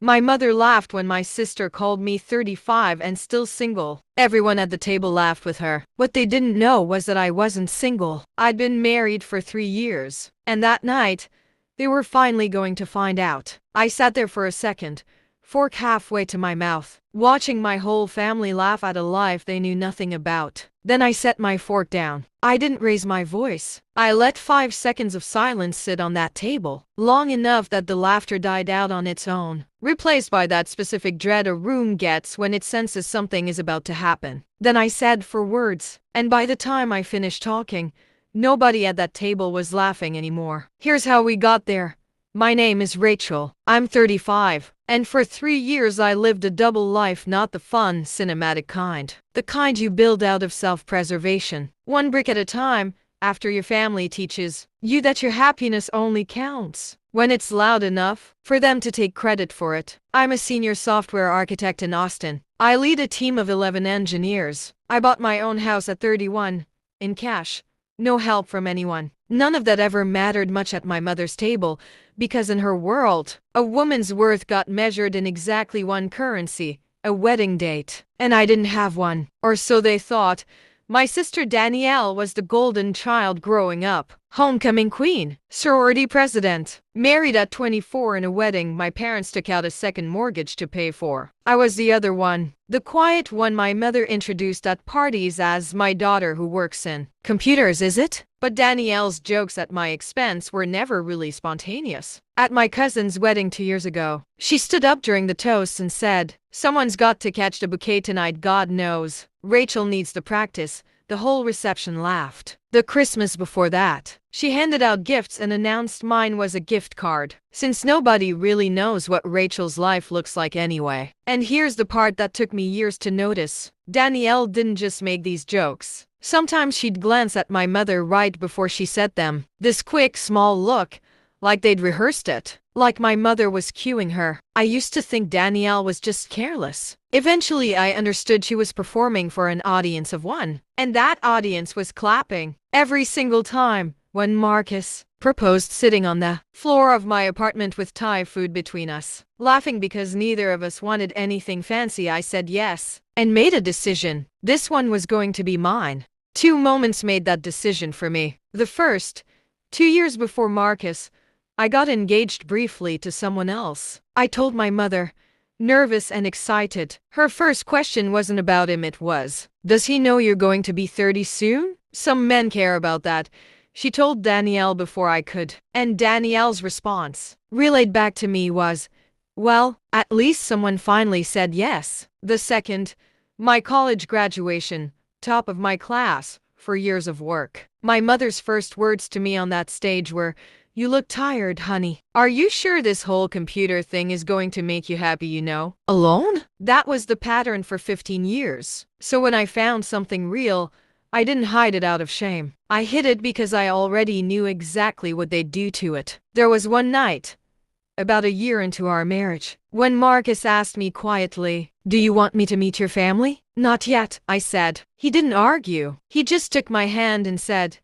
My mother laughed when my sister called me 35 and still single. Everyone at the table laughed with her. What they didn't know was that I wasn't single. I'd been married for 3 years. And that night, they were finally going to find out. I sat there for a second, fork halfway to my mouth, watching my whole family laugh at a life they knew nothing about. Then I set my fork down. I didn't raise my voice. I let 5 seconds of silence sit on that table, long enough that the laughter died out on its own, replaced by that specific dread a room gets when it senses something is about to happen. Then I said 4 words, and by the time I finished talking, nobody at that table was laughing anymore. Here's how we got there. My name is Rachel. I'm 35, and for 3 years I lived a double life, not the fun, cinematic kind. The kind you build out of self-preservation, one brick at a time, after your family teaches you that your happiness only counts when it's loud enough for them to take credit for it. I'm a senior software architect in Austin. I lead a team of 11 engineers. I bought my own house at 31, in cash. No help from anyone. None of that ever mattered much at my mother's table, because in her world, a woman's worth got measured in exactly one currency, a wedding date. And I didn't have one. Or so they thought. My sister Danielle was the golden child growing up. Homecoming queen, sorority president, married at 24 in a wedding my parents took out a second mortgage to pay for. I was the other one, the quiet one my mother introduced at parties as my daughter who works in computers, is it? But Danielle's jokes at my expense were never really spontaneous. At my cousin's wedding 2 years ago, she stood up during the toast and said, "Someone's got to catch the bouquet tonight, God knows. Rachel needs the practice." The whole reception laughed. The Christmas before that, she handed out gifts and announced mine was a gift card, since nobody really knows what Rachel's life looks like anyway. And here's the part that took me years to notice. Danielle didn't just make these jokes. Sometimes she'd glance at my mother right before she said them. This quick, small look, like they'd rehearsed it. Like my mother was cueing her. I used to think Danielle was just careless. Eventually I understood she was performing for an audience of one. And that audience was clapping every single time when Marcus proposed, sitting on the floor of my apartment with Thai food between us. Laughing because neither of us wanted anything fancy, I said yes and made a decision. This one was going to be mine. 2 moments made that decision for me. The first, 2 years before Marcus, I got engaged briefly to someone else. I told my mother, nervous and excited. Her first question wasn't about him, it was, "Does he know you're going to be 30 soon?" Some men care about that. She told Danielle before I could. And Danielle's response, relayed back to me, was, "Well, at least someone finally said yes." The second, my college graduation, top of my class, for years of work. My mother's first words to me on that stage were, "You look tired, honey. Are you sure this whole computer thing is going to make you happy, you know? Alone?" That was the pattern for 15 years. So when I found something real, I didn't hide it out of shame. I hid it because I already knew exactly what they'd do to it. There was one night, about a year into our marriage, when Marcus asked me quietly, "Do you want me to meet your family?" "Not yet," I said. He didn't argue. He just took my hand and said,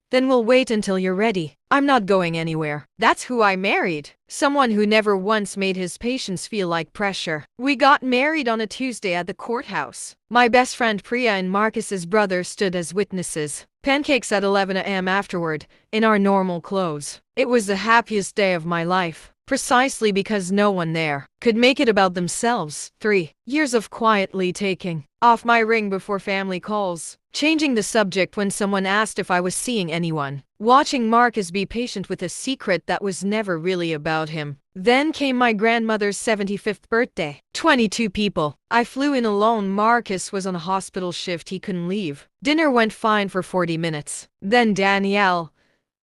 "Then we'll wait until you're ready." I'm not going anywhere. That's who I married. Someone who never once made his patients feel like pressure. We got married on a Tuesday at the courthouse. My best friend Priya and Marcus's brother stood as witnesses. Pancakes at 11 a.m. afterward, in our normal clothes. It was the happiest day of my life. Precisely because no one there could make it about themselves. 3 years of quietly taking off my ring before family calls. Changing the subject when someone asked if I was seeing anyone. Watching Marcus be patient with a secret that was never really about him. Then came my grandmother's 75th birthday. 22 people. I flew in alone. Marcus was on a hospital shift, he couldn't leave. Dinner went fine for 40 minutes. Then Danielle,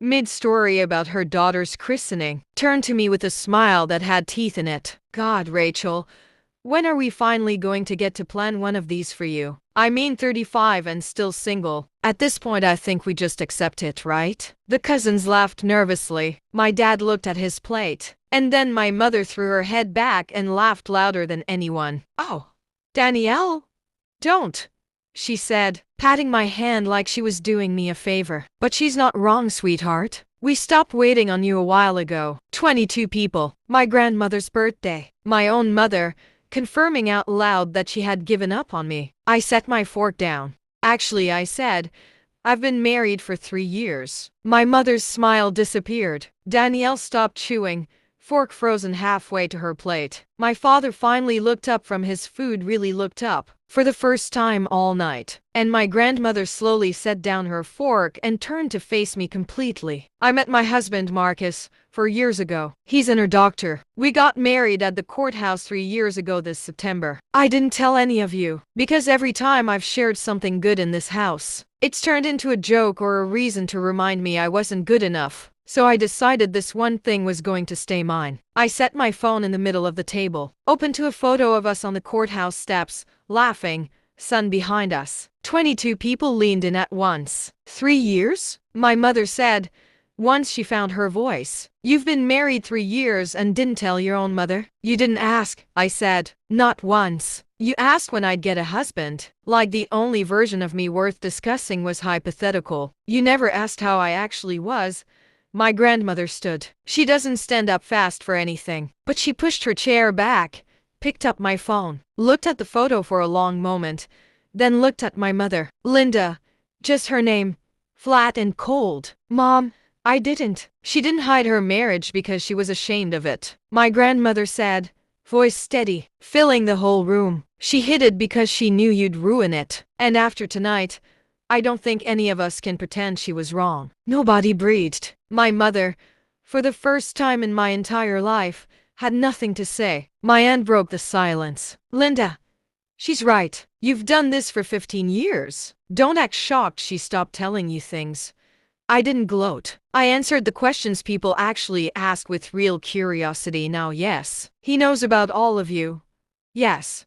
mid-story about her daughter's christening, turned to me with a smile that had teeth in it. "God, Rachel, when are we finally going to get to plan one of these for you? I mean 35 and still single. At this point I think we just accept it, right?" The cousins laughed nervously. My dad looked at his plate. And then my mother threw her head back and laughed louder than anyone. "Oh, Danielle, don't," she said, patting my hand like she was doing me a favor. "But she's not wrong, sweetheart. We stopped waiting on you a while ago. 22 people. My grandmother's birthday. My own mother, confirming out loud that she had given up on me. I set my fork down. Actually, I said, I've been married for 3 years. My mother's smile disappeared. Danielle stopped chewing, fork frozen halfway to her plate. My father finally looked up from his food, really looked up, for the first time all night. And my grandmother slowly set down her fork and turned to face me completely. I met my husband, Marcus, 4 years ago. He's an doctor. We got married at the courthouse 3 years ago this September. I didn't tell any of you, because every time I've shared something good in this house, it's turned into a joke or a reason to remind me I wasn't good enough. So I decided this one thing was going to stay mine. I set my phone in the middle of the table, opened to a photo of us on the courthouse steps, laughing, sun behind us. 22 people leaned in at once. 3 years? My mother said, once she found her voice. You've been married 3 years and didn't tell your own mother? You didn't ask, I said. Not once. You asked when I'd get a husband. Like the only version of me worth discussing was hypothetical. You never asked how I actually was. My grandmother stood. She doesn't stand up fast for anything, but she pushed her chair back, picked up my phone, looked at the photo for a long moment, then looked at my mother. Linda. Just her name. Flat and cold. Mom, I didn't. She didn't hide her marriage because she was ashamed of it. My grandmother said, voice steady, filling the whole room. She hid it because she knew you'd ruin it. And after tonight, I don't think any of us can pretend she was wrong. Nobody breathed. My mother, for the first time in my entire life, had nothing to say. My aunt broke the silence. Linda, she's right. You've done this for 15 years. Don't act shocked she stopped telling you things. I didn't gloat. I answered the questions people actually ask with real curiosity now. Yes, he knows about all of you. Yes,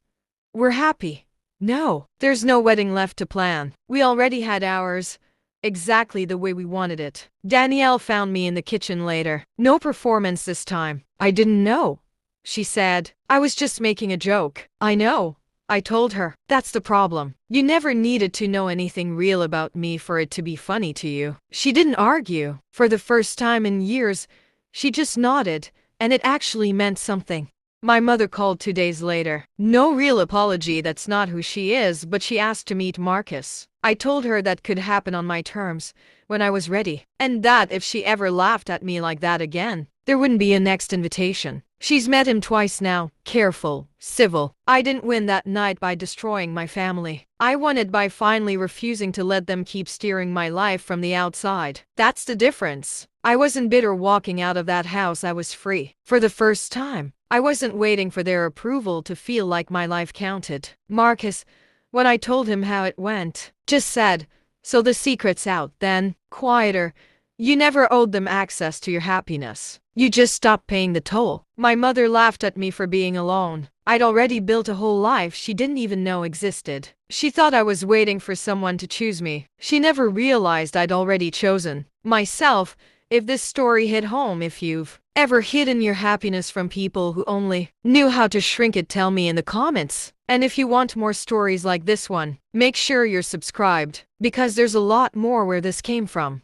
we're happy. No, there's no wedding left to plan. We already had ours, exactly the way we wanted it. Danielle found me in the kitchen later. No performance this time. I didn't know, she said. I was just making a joke. I know, I told her. That's the problem. You never needed to know anything real about me for it to be funny to you. She didn't argue. For the first time in years, she just nodded, and it actually meant something. My mother called 2 days later. No real apology, that's not who she is, but she asked to meet Marcus. I told her that could happen on my terms, when I was ready, and that if she ever laughed at me like that again, there wouldn't be a next invitation. She's met him twice now, careful, civil. I didn't win that night by destroying my family. I won it by finally refusing to let them keep steering my life from the outside. That's the difference. I wasn't bitter walking out of that house. I was free. For the first time. I wasn't waiting for their approval to feel like my life counted. Marcus, when I told him how it went, just said, so the secret's out. Then, quieter, you never owed them access to your happiness. You just stopped paying the toll. My mother laughed at me for being alone. I'd already built a whole life she didn't even know existed. She thought I was waiting for someone to choose me. She never realized I'd already chosen myself. If this story hit home, if you've ever hidden your happiness from people who only knew how to shrink it, tell me in the comments. And if you want more stories like this one, make sure you're subscribed, because there's a lot more where this came from.